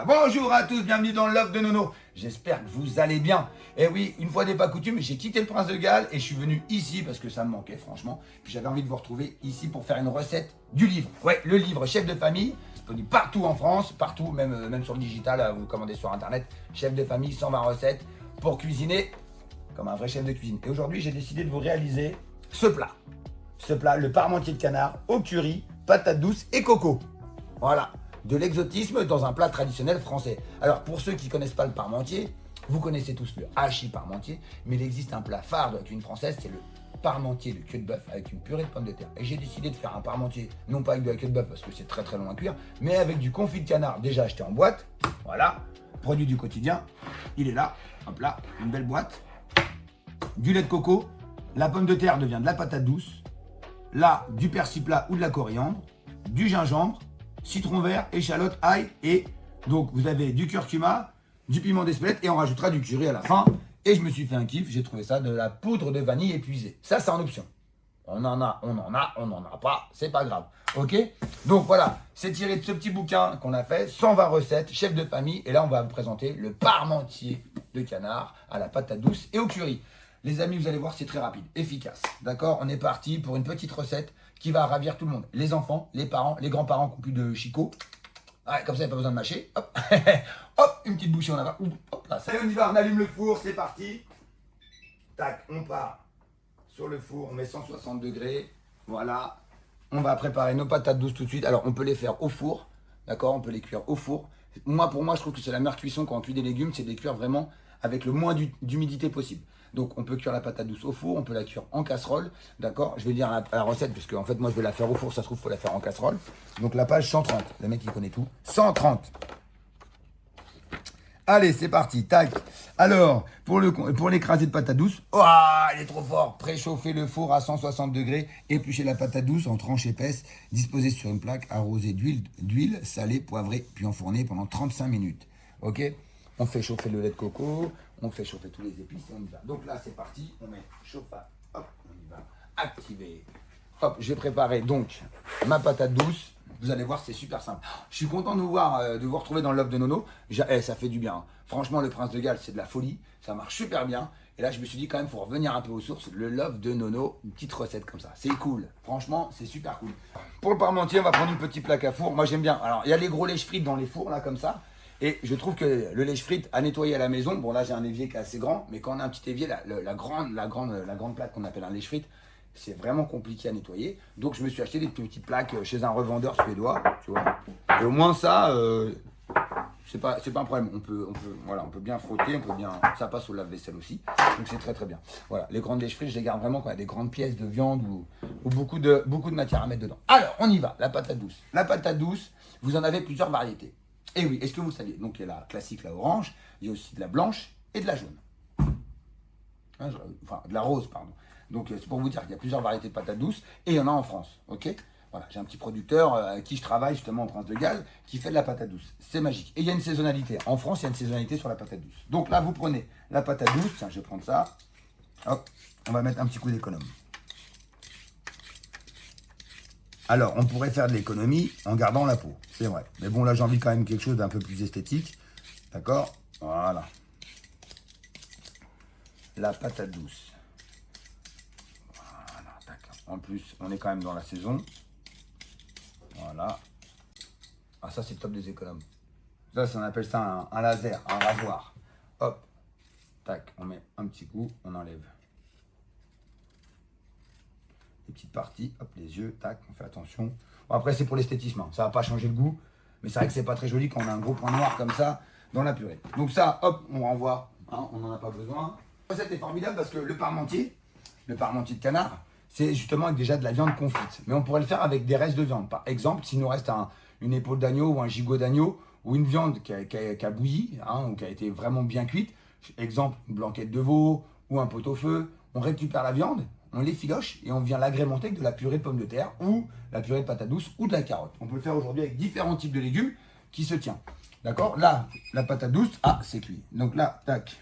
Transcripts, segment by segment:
Bonjour à tous, bienvenue dans Love de Nono. J'espère que vous allez bien. Et oui, une fois n'est pas coutume, j'ai quitté le Prince de Galles et je suis venu ici parce que ça me manquait franchement. Puis j'avais envie de vous retrouver ici pour faire une recette du livre. Ouais, le livre Chef de famille, disponible partout en France, partout, même sur le digital, vous le commandez sur internet. Chef de famille, 120 recettes pour cuisiner comme un vrai chef de cuisine. Et aujourd'hui, j'ai décidé de vous réaliser ce plat. Ce plat, le parmentier de canard au curry, patates douces et coco. Voilà. De l'exotisme dans un plat traditionnel français. Alors pour ceux qui ne connaissent pas le parmentier, vous connaissez tous le hachis parmentier, mais il existe un plat phare de la cuisine française, c'est le parmentier de queue de bœuf avec une purée de pommes de terre. Et j'ai décidé de faire un parmentier, non pas avec de la queue de bœuf parce que c'est très très long à cuire, mais avec du confit de canard déjà acheté en boîte. Voilà, produit du quotidien. Il est là, hop là, une belle boîte. Du lait de coco, la pomme de terre devient de la patate douce, là du persil plat ou de la coriandre, du gingembre, citron vert, échalote, ail et donc vous avez du curcuma, du piment d'Espelette et on rajoutera du curry à la fin. Et je me suis fait un kiff, j'ai trouvé ça de la poudre de vanille épuisée. Ça c'est en option. On en a pas, c'est pas grave. Ok? Donc voilà, c'est tiré de ce petit bouquin qu'on a fait, 120 recettes, chef de famille. Et là on va vous présenter le parmentier de canard à la patate douce et au curry. Les amis, vous allez voir, c'est très rapide, efficace. D'accord? On est parti pour une petite recette qui va ravir tout le monde. Les enfants, les parents, les grands-parents qui n'ont plus de chicot. Ouais, comme ça, il n'y a pas besoin de mâcher. Hop, hop, une petite bouchée en avant. Hop là, ça y est, on y va, on allume le four, c'est parti. Tac, on part sur le four, on met 160 degrés. Voilà. On va préparer nos patates douces tout de suite. Alors, on peut les faire au four. D'accord? On peut les cuire au four. Pour moi, je trouve que c'est la meilleure cuisson quand on cuit des légumes, c'est de les cuire vraiment avec le moins d'humidité possible. Donc on peut cuire la patate douce au four, on peut la cuire en casserole, d'accord? Je vais dire la recette, puisque en fait moi je vais la faire au four, ça se trouve il faut la faire en casserole. Donc la page 130, le mec il connaît tout. 130. Allez, c'est parti, tac. Alors, pour l'écraser de patate douce, oh, il est trop fort. Préchauffer le four à 160 degrés, éplucher la patate douce en tranches épaisses, disposer sur une plaque, arroser d'huile salée, poivrée, puis enfourner pendant 35 minutes. Ok? On fait chauffer le lait de coco, on fait chauffer tous les épices et on y va. Donc là, c'est parti, on met chauffage, hop, on y va, activer. Hop, j'ai préparé donc ma patate douce. Vous allez voir, c'est super simple. Je suis content de vous retrouver dans l'œuf de Nono. Ça fait du bien. Franchement, le Prince de Galles, c'est de la folie. Ça marche super bien. Et là, je me suis dit quand même, il faut revenir un peu aux sources. Le love de Nono, une petite recette comme ça. C'est cool. Franchement, c'est super cool. Pour le parmentier, on va prendre une petite plaque à four. Moi, j'aime bien. Alors, il y a les gros lèche frites dans les fours, là, comme ça. Et je trouve que le lèche frite à nettoyer à la maison, bon là j'ai un évier qui est assez grand, mais quand on a un petit évier, la grande plaque qu'on appelle un lèche frite, c'est vraiment compliqué à nettoyer. Donc je me suis acheté des petites plaques chez un revendeur suédois, tu vois. Et au moins ça, c'est pas un problème. On peut bien frotter, ça passe au lave-vaisselle aussi. Donc c'est très très bien. Voilà, les grandes lèche frites, je les garde vraiment quand il y a des grandes pièces de viande ou beaucoup de matière à mettre dedans. Alors on y va, la patate douce. La patate douce, vous en avez plusieurs variétés. Et oui, est-ce que vous saviez? Donc il y a la classique, la orange, il y a aussi de la blanche et de la jaune. Enfin, de la rose, pardon. Donc c'est pour vous dire qu'il y a plusieurs variétés de patates douces et il y en a en France, ok? Voilà, j'ai un petit producteur avec qui je travaille justement au Prince de Galles qui fait de la patate douce. C'est magique. Et il y a une saisonnalité. En France, il y a une saisonnalité sur la patate douce. Donc là, vous prenez la patate douce, tiens, je vais prendre ça. Hop, on va mettre un petit coup d'économe. Alors, on pourrait faire de l'économie en gardant la peau, c'est vrai. Mais bon, là, j'ai envie quand même quelque chose d'un peu plus esthétique. D'accord? Voilà. La patate douce. Voilà, tac. En plus, on est quand même dans la saison. Voilà. Ah, ça, c'est le top des économes. Ça, on appelle ça un laser, un rasoir. Hop. Tac, on met un petit coup, on enlève. Petites parties, hop, les yeux, tac, on fait attention. Bon, après, c'est pour l'esthétisme, hein. Ça va pas changer le goût, mais c'est vrai que c'est pas très joli quand on a un gros point noir comme ça dans la purée. Donc ça, hop, on renvoie, hein, on n'en a pas besoin. La recette est formidable parce que le parmentier de canard, c'est justement avec déjà de la viande confite. Mais on pourrait le faire avec des restes de viande. Par exemple, s'il nous reste une épaule d'agneau ou un gigot d'agneau ou une viande qui a bouilli, hein, ou qui a été vraiment bien cuite, exemple, une blanquette de veau ou un pot-au-feu, on récupère la viande, on l'effiloche et on vient l'agrémenter avec de la purée de pommes de terre ou la purée de patates douces ou de la carotte. On peut le faire aujourd'hui avec différents types de légumes qui se tient. D'accord? Là, la patate douce, c'est cuit. Donc là, tac.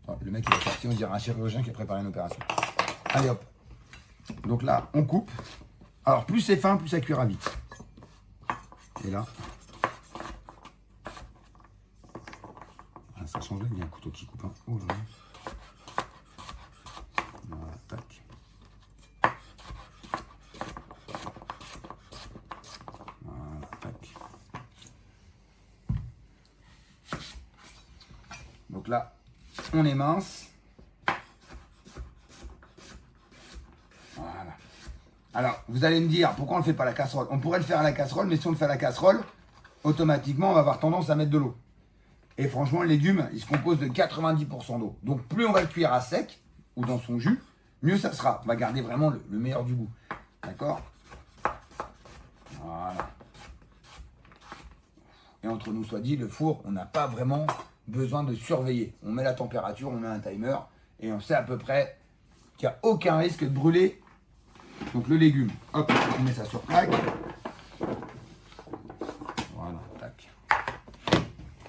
Oh, le mec il est parti, on dirait un chirurgien qui a préparé une opération. Allez hop. Donc là, on coupe. Alors plus c'est fin, plus ça cuira vite. Et là, ça change, il y a un couteau qui coupe. Hein. Oh là là. Voilà, tac. Voilà, tac. Donc là, on est mince. Voilà. Alors, vous allez me dire, pourquoi on ne le fait pas à la casserole? On pourrait le faire à la casserole, mais si on le fait à la casserole, automatiquement, on va avoir tendance à mettre de l'eau. Et franchement, le légume, il se compose de 90% d'eau. Donc, plus on va le cuire à sec, ou dans son jus, mieux ça sera. On va garder vraiment le meilleur du goût. D'accord? Voilà. Et entre nous soit dit, le four, on n'a pas vraiment besoin de surveiller. On met la température, on met un timer, et on sait à peu près qu'il n'y a aucun risque de brûler donc le légume. Hop, on met ça sur plaque. Voilà, tac.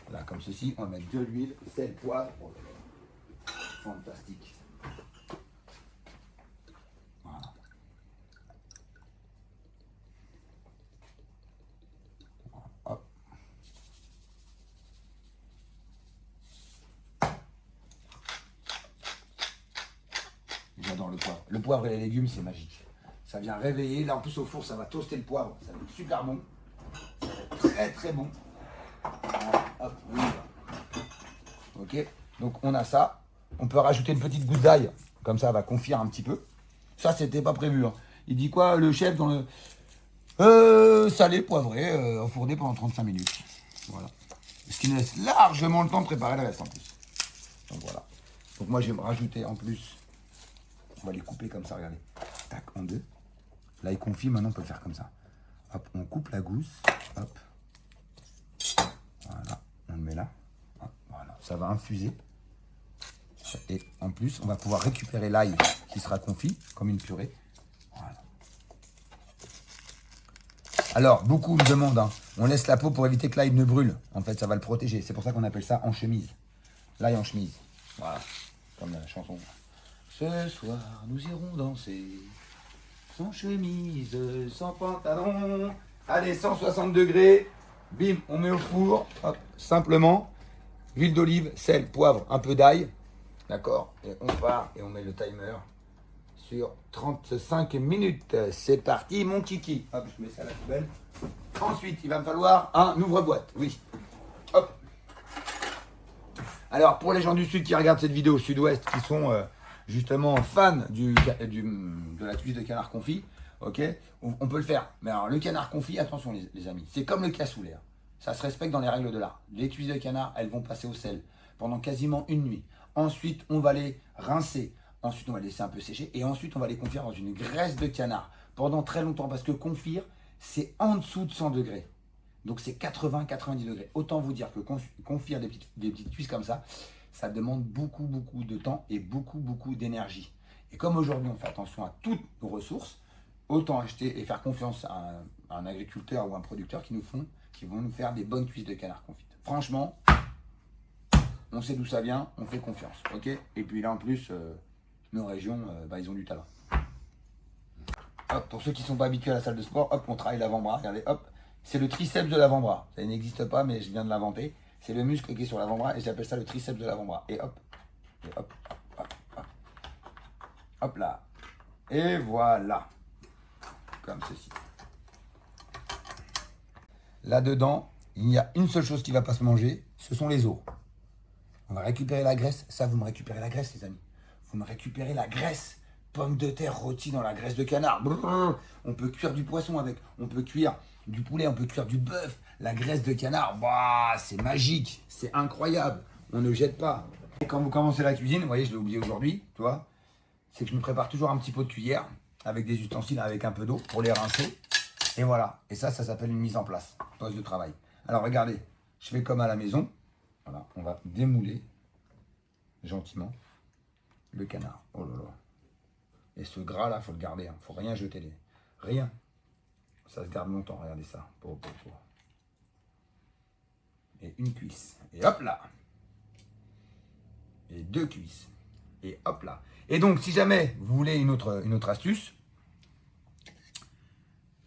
Là, comme ceci, on va mettre de l'huile, sel, poivre. Oh là là. Fantastique. Voilà. Hop. J'adore le poivre. Le poivre et les légumes, c'est magique. Ça vient réveiller. Là, en plus, au four, ça va toaster le poivre. Ça va être super bon. Ça va être très, très bon. Voilà. Hop, on y va. Ok. Donc, on a ça. On peut rajouter une petite goutte d'ail. Comme ça, va confire un petit peu. Ça, c'était pas prévu. Hein. Il dit quoi, le chef, dans le... salé, poivré, enfourné pendant 35 minutes. Voilà. Ce qui nous laisse largement le temps de préparer le reste en plus. Donc, voilà. Donc, moi, je vais me rajouter en plus... On va les couper comme ça, regardez. Tac, en deux. Là, il confie, maintenant, on peut le faire comme ça. Hop, on coupe la gousse. Hop. Voilà, on le met là. Hop, voilà, ça va infuser. Et en plus, on va pouvoir récupérer l'ail qui sera confit, comme une purée. Voilà. Alors, beaucoup me demandent, hein, on laisse la peau pour éviter que l'ail ne brûle. En fait, ça va le protéger. C'est pour ça qu'on appelle ça en chemise. L'ail en chemise. Voilà, comme la chanson. Ce soir, nous irons danser, sans chemise, sans pantalon. Allez, 160 degrés, bim, on met au four, hop, simplement, huile d'olive, sel, poivre, un peu d'ail, d'accord? Et on part et on met le timer sur 35 minutes. C'est parti, mon kiki. Hop, je mets ça à la poubelle. Ensuite, il va me falloir un ouvre-boîte, oui. Hop. Alors, pour les gens du Sud qui regardent cette vidéo, Sud-Ouest, qui sont... justement fan de la cuisse de canard confit, ok, on peut le faire. Mais alors le canard confit, attention les amis, c'est comme le cassoulet. Hein. Ça se respecte dans les règles de l'art. Les cuisses de canard, elles vont passer au sel pendant quasiment une nuit. Ensuite, on va les rincer. Ensuite, on va les laisser un peu sécher. Et ensuite, on va les confire dans une graisse de canard pendant très longtemps. Parce que confire, c'est en dessous de 100 degrés. Donc c'est 80-90 degrés. Autant vous dire que confire des petites cuisses comme ça demande beaucoup de temps et beaucoup d'énergie. Et comme aujourd'hui on fait attention à toutes nos ressources, autant acheter et faire confiance à un agriculteur ou un producteur qui vont nous faire des bonnes cuisses de canard confites. Franchement, on sait d'où ça vient, on fait confiance, ok? Et puis là en plus, nos régions, ils ont du talent. Hop, pour ceux qui ne sont pas habitués à la salle de sport, hop, on travaille l'avant-bras, regardez, hop, c'est le triceps de l'avant-bras. Ça n'existe pas, mais je viens de l'inventer. C'est le muscle qui est sur l'avant-bras et j'appelle ça le triceps de l'avant-bras. Et hop, hop, hop là. Et voilà. Comme ceci. Là-dedans, il y a une seule chose qui ne va pas se manger, ce sont les os. On va récupérer la graisse. Ça, vous me récupérez la graisse, les amis. Vous me récupérez la graisse. Pommes de terre rôties dans la graisse de canard. Brrr. On peut cuire du poisson avec. On peut cuire du poulet, on peut cuire du bœuf. La graisse de canard, bah, c'est magique. C'est incroyable. On ne jette pas. Et quand vous commencez la cuisine, vous voyez, je l'ai oublié aujourd'hui, tu vois, c'est que je me prépare toujours un petit pot de cuillère avec des ustensiles, avec un peu d'eau pour les rincer. Et voilà. Et ça s'appelle une mise en place. Poste de travail. Alors, regardez. Je fais comme à la maison. Voilà. On va démouler gentiment le canard. Oh là là. Et ce gras là, faut le garder. Hein. Faut rien jeter. Rien. Ça se garde longtemps. Regardez ça. Et une cuisse. Et hop là. Et deux cuisses. Et hop là. Et donc, si jamais vous voulez une autre astuce,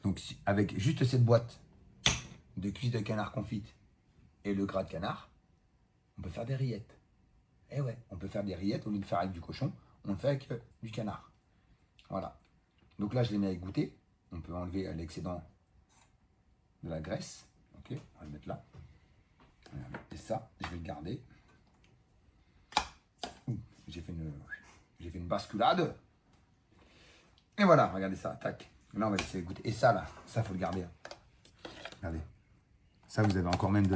donc avec juste cette boîte de cuisses de canard confite et le gras de canard, on peut faire des rillettes. Eh ouais, on peut faire des rillettes, au lieu de faire avec du cochon, on le fait avec du canard. Voilà. Donc là, je les mets avec goûter. On peut enlever l'excédent de la graisse. Ok, on va le mettre là. Et ça, je vais le garder. J'ai fait une basculade. Et voilà, regardez ça, tac. Là, on va essayer de goûter. Et ça, là, ça, faut le garder. Hein. Regardez. Ça, vous avez encore même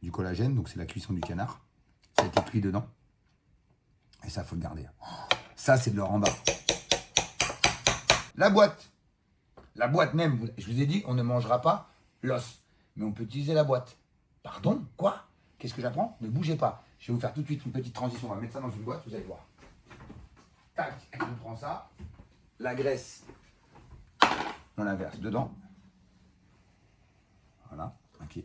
du collagène, donc c'est la cuisson du canard. Ça a été cuit dedans. Et ça, faut le garder. Ça, c'est de l'or en bas. La boîte. La boîte même, je vous ai dit, on ne mangera pas l'os. Mais on peut utiliser la boîte. Pardon? Quoi? Qu'est-ce que j'apprends? Ne bougez pas. Je vais vous faire tout de suite une petite transition. On va mettre ça dans une boîte, vous allez voir. Tac, on prend ça. La graisse, on la verse dedans. Voilà, ok.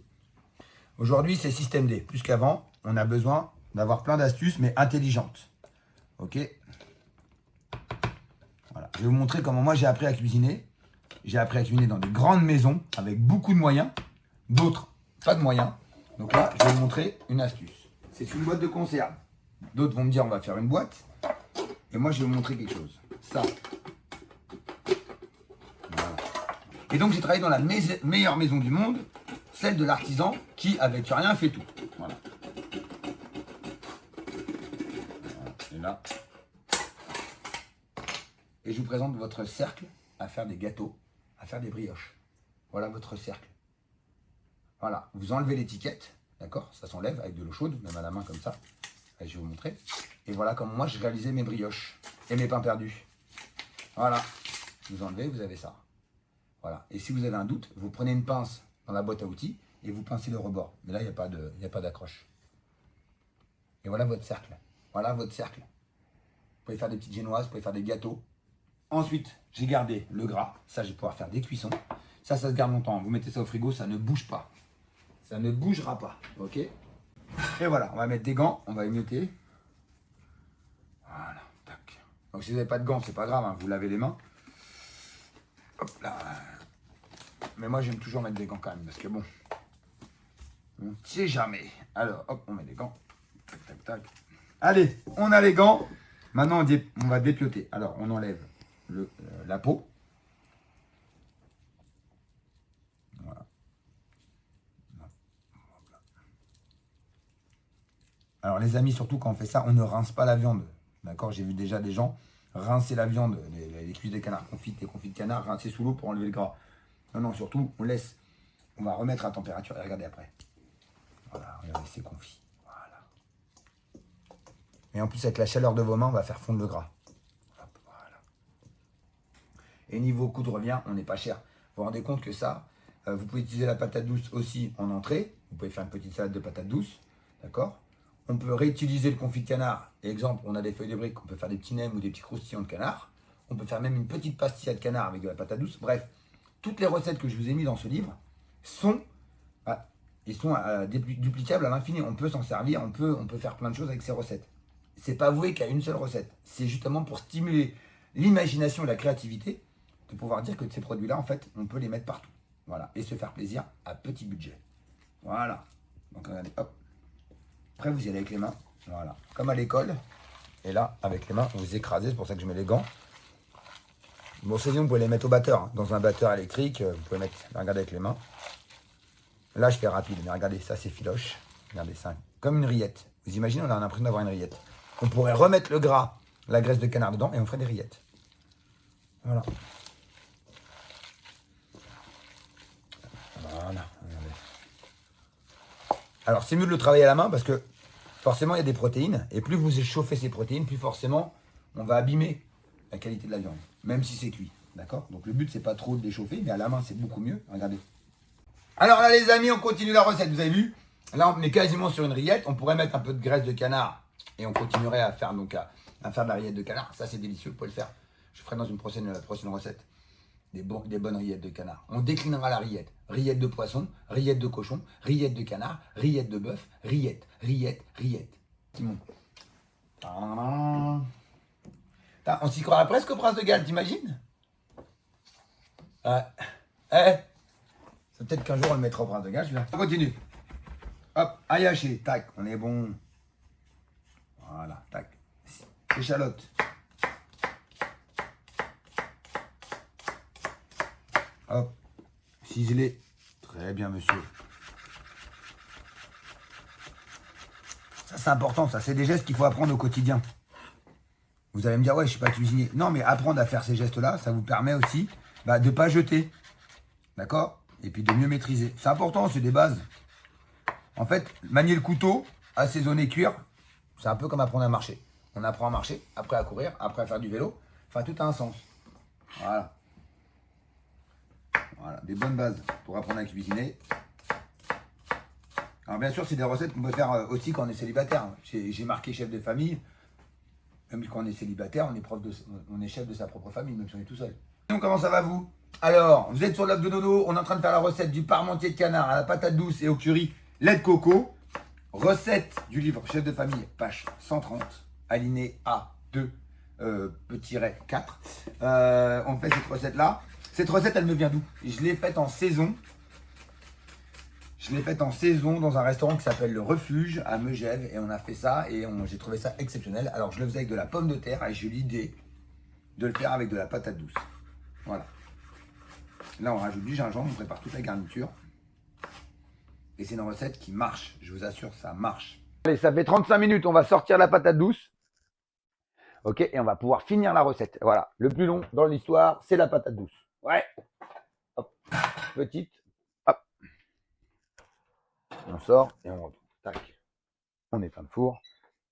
Aujourd'hui, c'est système D. Plus qu'avant, on a besoin d'avoir plein d'astuces, mais intelligentes. Ok. Voilà. Je vais vous montrer comment moi j'ai appris à cuisiner. J'ai appris à cuisiner dans des grandes maisons avec beaucoup de moyens. D'autres, pas de moyens. Donc là, je vais vous montrer une astuce. C'est une boîte de conserve. D'autres vont me dire on va faire une boîte. Et moi, je vais vous montrer quelque chose. Ça. Voilà. Et donc, j'ai travaillé dans la meilleure maison du monde, celle de l'artisan qui, avec rien, fait tout. Voilà. Et là. Et je vous présente votre cercle à faire des gâteaux, à faire des brioches. Voilà votre cercle. Voilà. Vous enlevez l'étiquette, d'accord? Ça s'enlève avec de l'eau chaude, même à la main comme ça. Et je vais vous montrer. Et voilà comment moi, je réalisais mes brioches et mes pains perdus. Voilà. Vous enlevez, vous avez ça. Voilà. Et si vous avez un doute, vous prenez une pince dans la boîte à outils et vous pincez le rebord. Mais là, il n'y a pas d'accroche. Et voilà votre cercle. Voilà votre cercle. Vous pouvez faire des petites génoises, vous pouvez faire des gâteaux. Ensuite, j'ai gardé le gras. Ça, je vais pouvoir faire des cuissons. Ça se garde longtemps. Vous mettez ça au frigo, ça ne bouge pas. Ça ne bougera pas. Ok? Et voilà, on va mettre des gants. On va émietter. Voilà. Tac. Donc, si vous n'avez pas de gants, c'est pas grave. Hein, vous lavez les mains. Hop là. Mais moi, j'aime toujours mettre des gants quand même. Parce que bon, on ne sait jamais. Alors, hop, on met les gants. Tac, tac, tac. Allez, on a les gants. Maintenant, on va dépioter. Alors, on enlève la peau. Voilà. Alors, les amis, surtout quand on fait ça, on ne rince pas la viande. D'accord? J'ai vu déjà des gens rincer la viande, les cuisses de canard confites, les confits de canard, rincer sous l'eau pour enlever le gras. Non, non, surtout, on laisse. On va remettre à température et regardez après. Voilà, regardez, c'est confit. Voilà. Et en plus, avec la chaleur de vos mains, on va faire fondre le gras. Hop, voilà. Et niveau coût de revient, on n'est pas cher. Vous vous rendez compte que ça, vous pouvez utiliser la patate douce aussi en entrée. Vous pouvez faire une petite salade de patate douce. D'accord? On peut réutiliser le confit de canard. Exemple, on a des feuilles de briques, on peut faire des petits nems ou des petits croustillons de canard. On peut faire même une petite pastilla de canard avec de la patate douce. Bref, toutes les recettes que je vous ai mises dans ce livre sont duplicables à l'infini. On peut s'en servir, on peut faire plein de choses avec ces recettes. C'est pas voué qu'à une seule recette. C'est justement pour stimuler l'imagination et la créativité de pouvoir dire que ces produits-là, en fait, on peut les mettre partout. Voilà. Et se faire plaisir à petit budget. Voilà. Donc, regardez, hop. Après, vous y allez avec les mains. Voilà. Comme à l'école. Et là, avec les mains, vous écrasez. C'est pour ça que je mets les gants. Bon, c'est bien, vous pouvez les mettre au batteur. Hein. Dans un batteur électrique, vous pouvez mettre, regardez avec les mains. Là, je fais rapide. Mais regardez, ça, c'est filoche. Regardez ça. Comme une rillette. Vous imaginez, on a l'impression d'avoir une rillette. On pourrait remettre le gras, la graisse de canard dedans et on ferait des rillettes. Voilà. Voilà. Regardez. Alors, c'est mieux de le travailler à la main parce que forcément, il y a des protéines. Et plus vous chauffez ces protéines, plus forcément, on va abîmer la qualité de la viande. Même si c'est cuit. D'accord? Donc, le but, c'est pas trop de les chauffer. Mais à la main, c'est beaucoup mieux. Regardez. Alors là, les amis, on continue la recette. Vous avez vu? Là, on est quasiment sur une rillette. On pourrait mettre un peu de graisse de canard. Et on continuerait à faire, à faire de la rillette de canard. Ça, c'est délicieux. Vous pouvez le faire. Je ferai dans une prochaine recette. Des bonnes rillettes de canard. On déclinera la rillette. Rillette de poisson, rillette de cochon, rillette de canard, rillette de bœuf, rillette. Timon. On s'y croirait presque au Prince de Galles, t'imagines? C'est peut-être qu'un jour on le mettra au Prince de Galles. On continue. Hop, Ayaché, tac, on est bon. Voilà, tac. Échalote. Hop, ciselé. Très bien, monsieur. Ça, c'est important, ça. C'est des gestes qu'il faut apprendre au quotidien. Vous allez me dire, ouais, je ne suis pas cuisinier. Non, mais apprendre à faire ces gestes-là, ça vous permet aussi de ne pas jeter. D'accord? Et puis de mieux maîtriser. C'est important, c'est des bases. En fait, manier le couteau, assaisonner, cuire, c'est un peu comme apprendre à marcher. On apprend à marcher, après à courir, après à faire du vélo. Enfin, tout a un sens. Voilà. Voilà, des bonnes bases pour apprendre à cuisiner. Alors bien sûr, c'est des recettes qu'on peut faire aussi quand on est célibataire. J'ai marqué chef de famille. Même quand on est célibataire, on est chef de sa propre famille, même si on est tout seul. Donc comment ça va vous? Alors, vous êtes sur l'œuf de Nono, on est en train de faire la recette du parmentier de canard à la patate douce et au curry lait de coco. Recette du livre chef de famille, page 130, alinéa A2, petit 4. On fait cette recette-là. Cette recette, elle me vient d'où? Je l'ai faite en saison. Je l'ai faite en saison dans un restaurant qui s'appelle Le Refuge à Megève. Et on a fait ça et j'ai trouvé ça exceptionnel. Alors, je le faisais avec de la pomme de terre et j'ai eu l'idée de le faire avec de la patate douce. Voilà. Là, on rajoute du gingembre, on prépare toute la garniture. Et c'est une recette qui marche. Je vous assure, ça marche. Allez, ça fait 35 minutes. On va sortir la patate douce. Ok, et on va pouvoir finir la recette. Voilà, le plus long dans l'histoire, c'est la patate douce. Ouais. Hop, petite. Hop. On sort et on retourne. Tac. On éteint le four.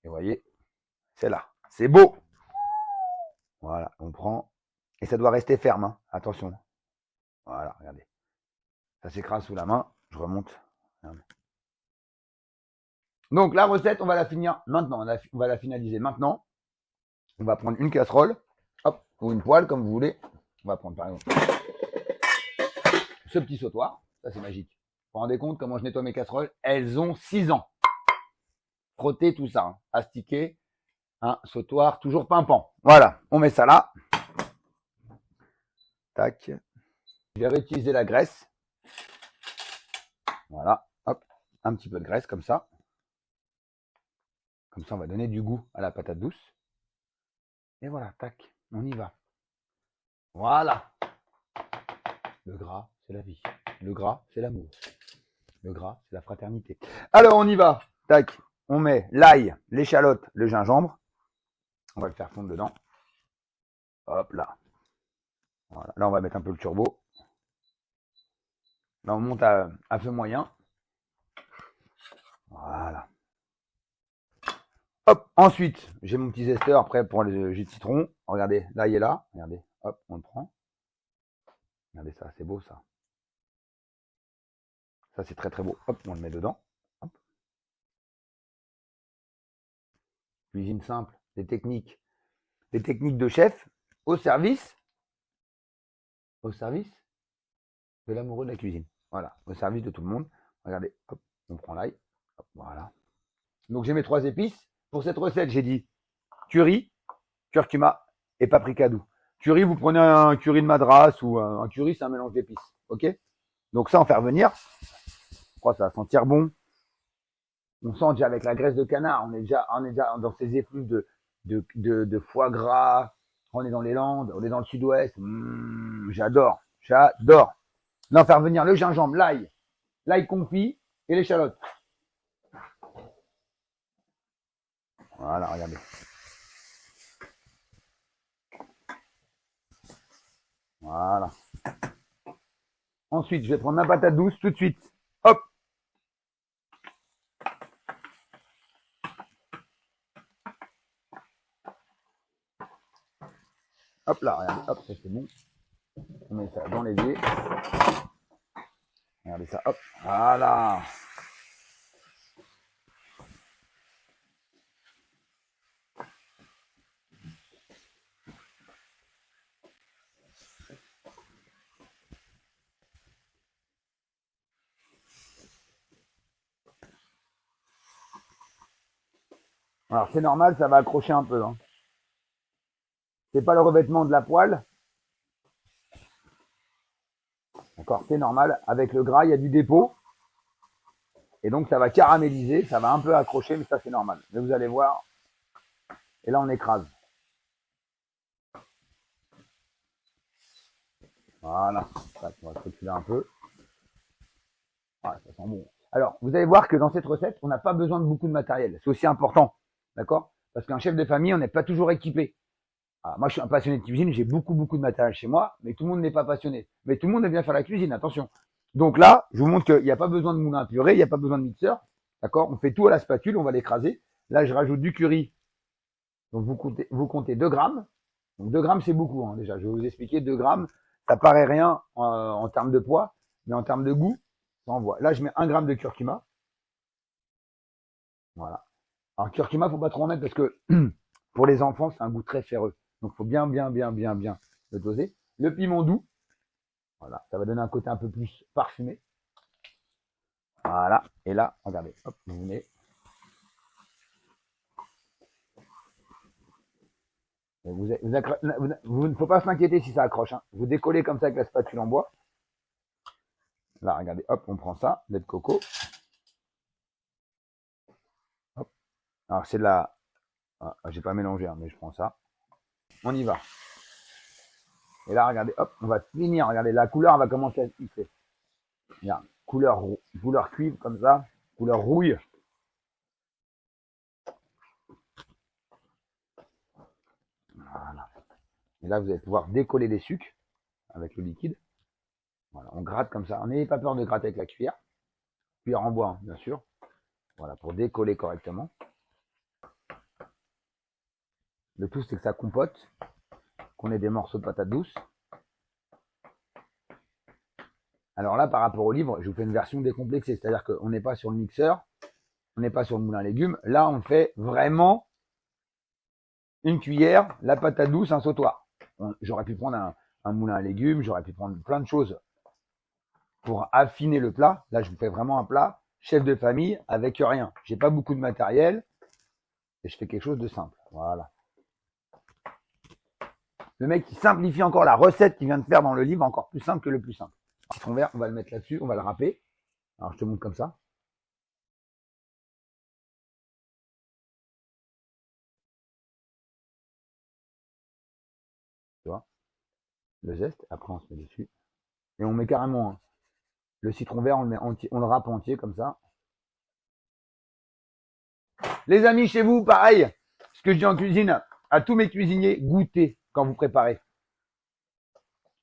Et vous voyez, c'est là. C'est beau. Voilà, on prend. Et ça doit rester ferme, hein. Attention. Voilà, regardez. Ça s'écrase sous la main. Je remonte. Regardez. Donc la recette, on va la finir maintenant. On va la finaliser maintenant. On va prendre une casserole, hop, ou une poêle, comme vous voulez. On va prendre par exemple ce petit sautoir. Ça, c'est magique. Vous vous rendez compte comment je nettoie mes casseroles? Elles ont 6 ans. Frotter tout ça, hein. Astiquer, un sautoir, toujours pimpant. Voilà, on met ça là. Tac. Je vais réutiliser la graisse. Voilà, hop, un petit peu de graisse comme ça. Comme ça, on va donner du goût à la patate douce. Et voilà, tac, on y va. Voilà. Le gras, c'est la vie. Le gras, c'est l'amour. Le gras, c'est la fraternité. Alors, on y va. Tac, on met l'ail, l'échalote, le gingembre. On va le faire fondre dedans. Hop là. Voilà. Là, on va mettre un peu le turbo. Là, on monte à feu moyen. Voilà. Hop, ensuite, j'ai mon petit zesteur prêt pour le jus de citron. Regardez, l'ail est là. Regardez, hop, on le prend. Regardez ça, c'est beau ça. Ça, c'est très très beau. Hop, on le met dedans. Hop. Cuisine simple, des techniques de chef au service de l'amoureux de la cuisine. Voilà, au service de tout le monde. Regardez, hop, on prend l'ail. Hop, voilà. Donc j'ai mes 3 épices. Pour cette recette, j'ai dit curry, curcuma et paprika doux. Curry, vous prenez un curry de madras ou un curry, c'est un mélange d'épices. Ok? Donc ça, on fait revenir. Je crois que ça va sentir bon. On sent déjà avec la graisse de canard, on est déjà dans ces effluves de foie gras. On est dans les Landes, on est dans le sud-ouest. J'adore. Là, on fait revenir le gingembre, l'ail confit et l'échalote. Voilà, regardez. Voilà. Ensuite, je vais prendre ma patate douce tout de suite. Hop. Hop là, regardez. Hop, ça c'est bon. On met ça dans l'évier. Regardez ça, hop. Voilà. Alors c'est normal, ça va accrocher un peu. Hein. C'est pas le revêtement de la poêle. D'accord, c'est normal. Avec le gras, il y a du dépôt. Et donc ça va caraméliser, ça va un peu accrocher, mais ça c'est normal. Mais vous allez voir, Et là, on écrase. Voilà. On va reculer un peu. Ah, ça sent bon. Alors, vous allez voir que dans cette recette, on n'a pas besoin de beaucoup de matériel. C'est aussi important. D'accord? Parce qu'un chef de famille, on n'est pas toujours équipé. Alors, moi, je suis un passionné de cuisine. J'ai beaucoup de matériel chez moi. Mais tout le monde n'est pas passionné. Mais tout le monde aime bien faire la cuisine. Attention. Donc là, je vous montre qu'il n'y a pas besoin de moulin à purée. Il n'y a pas besoin de mixeur. D'accord? On fait tout à la spatule. On va l'écraser. Là, je rajoute du curry. Donc, vous comptez 2 grammes. Donc 2 grammes, c'est beaucoup, hein, déjà. Je vais vous expliquer 2 grammes. Ça paraît rien en termes de poids, mais en termes de goût, ça envoie. Là, je mets 1 gramme de curcuma. Voilà. Alors, curcuma, faut pas trop en mettre parce que pour les enfants, c'est un goût très ferreux. Donc, faut bien le doser. Le piment doux. Voilà. Ça va donner un côté un peu plus parfumé. Voilà. Et là, regardez. Hop, vous venez. Vous ne faut pas s'inquiéter si ça accroche. Hein. Vous décollez comme ça avec la spatule en bois. Là, regardez, hop, on prend ça, lait de coco. Hop. Alors, c'est de la... Ah, j'ai pas mélangé, hein, mais je prends ça. On y va. Et là, regardez, hop, on va finir. Regardez, la couleur, elle va commencer à se fixer. Regarde, couleur cuivre, comme ça. Couleur rouille. Voilà. Et là, vous allez pouvoir décoller les sucres avec le liquide. Voilà, on gratte comme ça. N'ayez pas peur de gratter avec la cuillère. Cuillère en bois, hein, bien sûr. Voilà, pour décoller correctement. Le tout, c'est que ça compote, qu'on ait des morceaux de patates douces. Alors là, par rapport au livre, je vous fais une version décomplexée. C'est-à-dire qu'on n'est pas sur le mixeur, on n'est pas sur le moulin à légumes. Là, on fait vraiment une cuillère, la patate douce, un sautoir. J'aurais pu prendre un moulin à légumes, j'aurais pu prendre plein de choses pour affiner le plat. Là, je vous fais vraiment un plat chef de famille avec rien. J'ai pas beaucoup de matériel et je fais quelque chose de simple. Voilà. Le mec qui simplifie encore la recette qu'il vient de faire dans le livre, encore plus simple que le plus simple. Citron vert, on va le mettre là-dessus, on va le râper. Alors, je te montre comme ça. Tu vois, le zeste, après on se met dessus. Et on met carrément le citron vert, on le met entier, on le râpe entier comme ça. Les amis, chez vous, pareil. Ce que je dis en cuisine, à tous mes cuisiniers, goûtez quand vous préparez.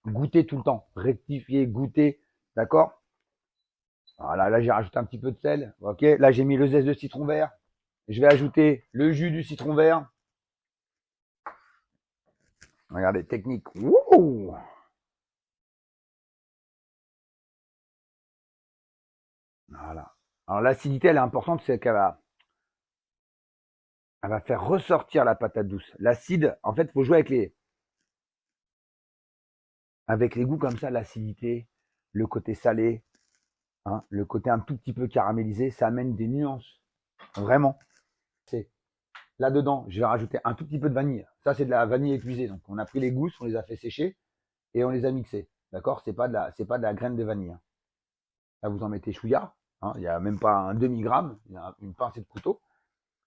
Goûtez tout le temps. Rectifiez, goûtez. D'accord? Voilà, là j'ai rajouté un petit peu de sel. Ok, là j'ai mis le zeste de citron vert. Je vais ajouter le jus du citron vert. Regardez, technique. Wouh! Voilà. Alors l'acidité, elle est importante, c'est qu'elle va faire ressortir la patate douce. L'acide, en fait, il faut jouer avec les goûts comme ça, l'acidité, le côté salé, hein, le côté un tout petit peu caramélisé, ça amène des nuances. Vraiment. C'est là-dedans, je vais rajouter un tout petit peu de vanille. Ça, c'est de la vanille épuisée. Donc, on a pris les gousses, on les a fait sécher et on les a mixés. D'accord? C'est pas de la graine de vanille. Hein. Là, vous en mettez chouïa. Hein, il n'y a même pas un demi-gramme, il y a une pincée de couteau.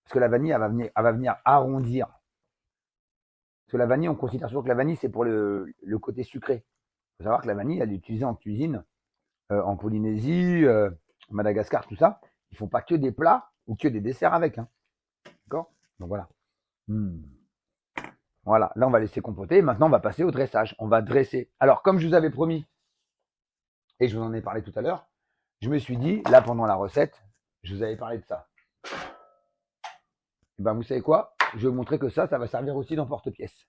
Parce que la vanille, elle va venir arrondir. Parce que la vanille, on considère toujours que la vanille, c'est pour le côté sucré. Il faut savoir que la vanille, elle est utilisée en cuisine, en Polynésie, Madagascar, tout ça. Ils font pas que des plats ou que des desserts avec. Hein. D'accord? Donc voilà. Voilà, là on va laisser compoter. Maintenant on va passer au dressage. On va dresser. Alors comme je vous avais promis, et je vous en ai parlé tout à l'heure, je me suis dit, là pendant la recette, je vous avais parlé de ça. Et ben vous savez quoi? Je vais vous montrer que ça va servir aussi dans porte-pièce.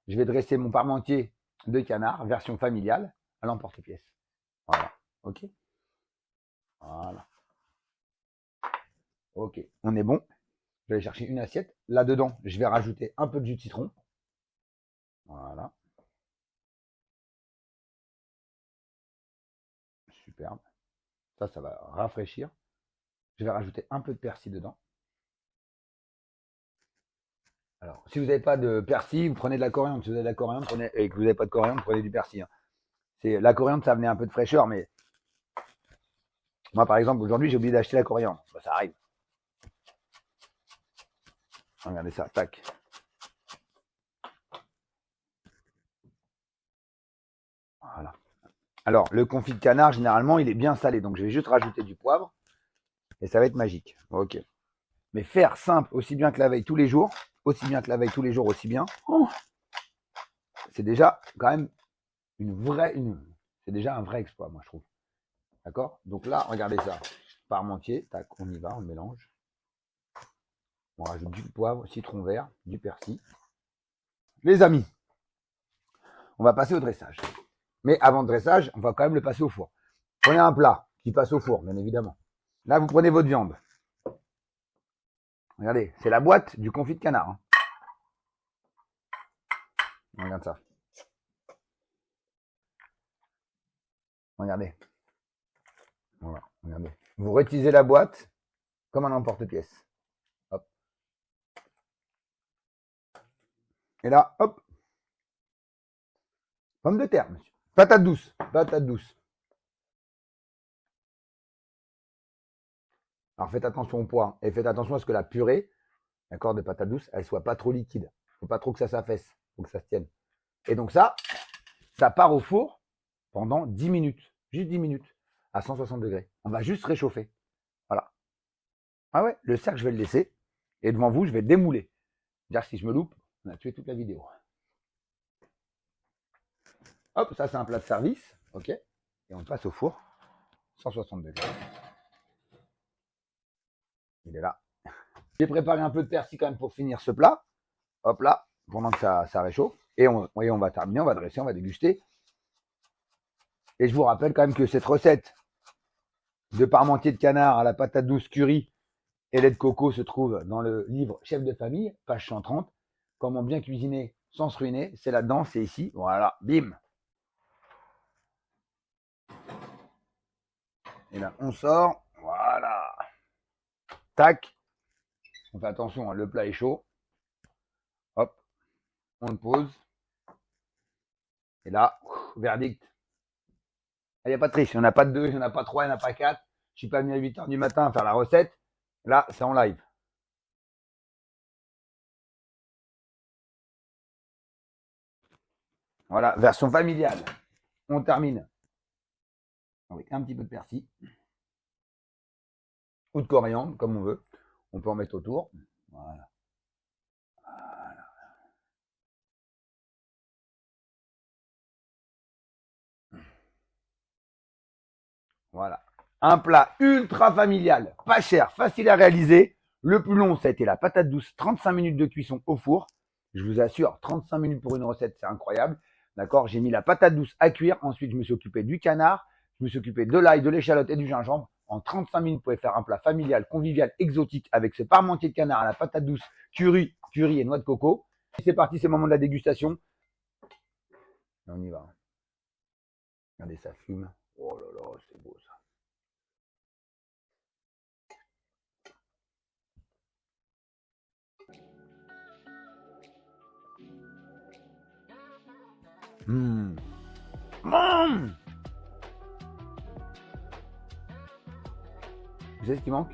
Je vais dresser mon parmentier de canard, version familiale, à l'emporte-pièce. Voilà, ok? Voilà. Ok, on est bon. Je vais aller chercher une assiette. Là-dedans, je vais rajouter un peu de jus de citron. Voilà. Superbe. Ça va rafraîchir. Je vais rajouter un peu de persil dedans. Alors, si vous n'avez pas de persil, vous prenez de la coriandre. Si vous avez de la coriandre, et que vous n'avez pas de coriandre, prenez du persil. Hein. La coriandre, ça amenait un peu de fraîcheur, mais moi, par exemple, aujourd'hui, j'ai oublié d'acheter la coriandre. Bah, ça arrive. Regardez ça, tac. Alors, le confit de canard, généralement, il est bien salé. Donc, je vais juste rajouter du poivre. Et ça va être magique. Ok. Mais faire simple, aussi bien que la veille tous les jours, aussi bien, c'est déjà quand même c'est déjà un vrai exploit, moi, je trouve. D'accord? Donc là, regardez ça. Parmentier, tac, on y va, on le mélange. On rajoute du poivre, citron vert, du persil. Les amis, on va passer au dressage. Mais avant le dressage, on va quand même le passer au four. Prenez un plat qui passe au four, bien évidemment. Là, vous prenez votre viande. Regardez, c'est la boîte du confit de canard. Hein. Regarde ça. Regardez. Voilà, regardez. Vous réutilisez la boîte comme un emporte-pièce. Hop. Et là, hop. Pomme de terre, monsieur. Patate douce. Patate douce. Alors faites attention au poids et faites attention à ce que la purée, d'accord, de patate douce, elle soit pas trop liquide. Faut pas trop que ça s'affaisse, faut que ça se tienne. Et donc ça part au four pendant 10 minutes, juste 10 minutes, à 160 degrés. On va juste réchauffer. Voilà. Ah ouais, le cercle, je vais le laisser. Et devant vous, je vais démouler. C'est-à-dire si je me loupe, on a tué toute la vidéo. Hop, ça c'est un plat de service, ok. Et on le passe au four, 160 degrés. Il est là. J'ai préparé un peu de persil quand même pour finir ce plat. Hop là, pendant que ça réchauffe. Et on va terminer, on va dresser, on va déguster. Et je vous rappelle quand même que cette recette de parmentier de canard à la patate douce curry et lait de coco se trouve dans le livre Chef de famille, page 130. Comment bien cuisiner sans se ruiner. C'est là-dedans, c'est ici. Voilà, bim. Et là, on sort. Voilà. Tac. On fait attention, hein, le plat est chaud. Hop. On le pose. Et là, verdict. Il n'y a pas de triche. Il n'y en a pas de 2, il n'y en a pas 3, il n'y en a pas 4. Je suis pas venu à 8h du matin à faire la recette. Là, c'est en live. Voilà, version familiale. On termine avec un petit peu de persil. Ou de coriandre, comme on veut. On peut en mettre autour. Voilà. Voilà. Un plat ultra familial, pas cher, facile à réaliser. Le plus long, ça a été la patate douce, 35 minutes de cuisson au four. Je vous assure, 35 minutes pour une recette, c'est incroyable. D'accord? J'ai mis la patate douce à cuire. Ensuite, je me suis occupé du canard. Je me suis occupé de l'ail, de l'échalote et du gingembre. En 35 minutes, vous pouvez faire un plat familial, convivial, exotique avec ce parmentier de canard à la patate douce, curry et noix de coco. C'est parti, c'est le moment de la dégustation. Et on y va. Regardez, ça fume. Oh là là, c'est beau ça. Mmh. Mmh. Vous savez ce qui manque?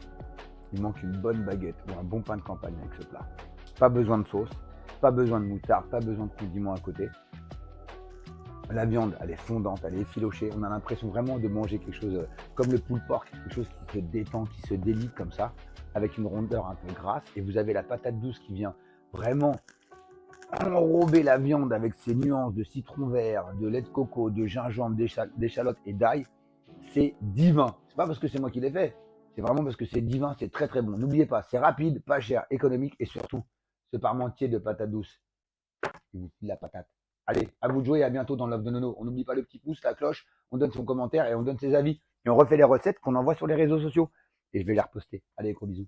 Il manque une bonne baguette ou un bon pain de campagne avec ce plat. Pas besoin de sauce, pas besoin de moutarde, pas besoin de condiments à côté. La viande, elle est fondante, elle est effilochée. On a l'impression vraiment de manger quelque chose comme le pulled pork, quelque chose qui se détend, qui se délite comme ça, avec une rondeur un peu grasse. Et vous avez la patate douce qui vient vraiment enrober la viande avec ses nuances de citron vert, de lait de coco, de gingembre, d'échalote et d'ail. C'est divin. C'est pas parce que c'est moi qui l'ai fait. C'est vraiment parce que c'est divin, c'est très très bon. N'oubliez pas, c'est rapide, pas cher, économique et surtout, ce parmentier de patate douce. Il vous file la patate. Allez, à vous de jouer et à bientôt dans Love de Nono. On n'oublie pas le petit pouce, la cloche, on donne son commentaire et on donne ses avis. Et on refait les recettes qu'on envoie sur les réseaux sociaux. Et je vais les reposter. Allez, gros bisous.